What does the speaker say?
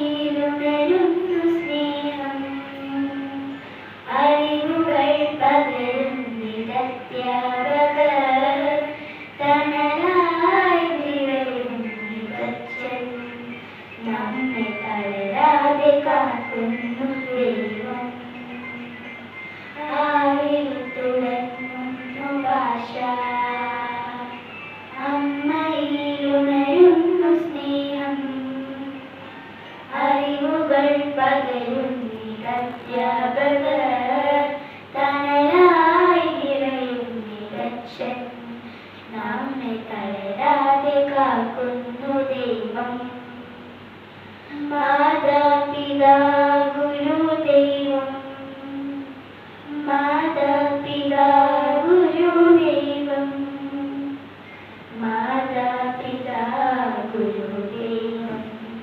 അമ്മയിലുണരുന്നു സ്നേഹം അറിവുകൾ പകരുന്നിതധ്യാപകർ തണലായി നിറയുന്നിതച്ഛൻ നമ്മെ തളരാതെ കാക്കുന്നു ദൈവം ആവിൽ തുടങ്ങുന്നു ഭാഷ അമ്മയിലുണരുന്നു സ്നേഹം അറിവുകൾ പകരുന്നിതധ്യാപകർ തണലായി നിറയുന്നിതച്ഛൻ നമ്മെ തളരാതെ കാക്കുന്നു ദൈവം മാതാപിതാ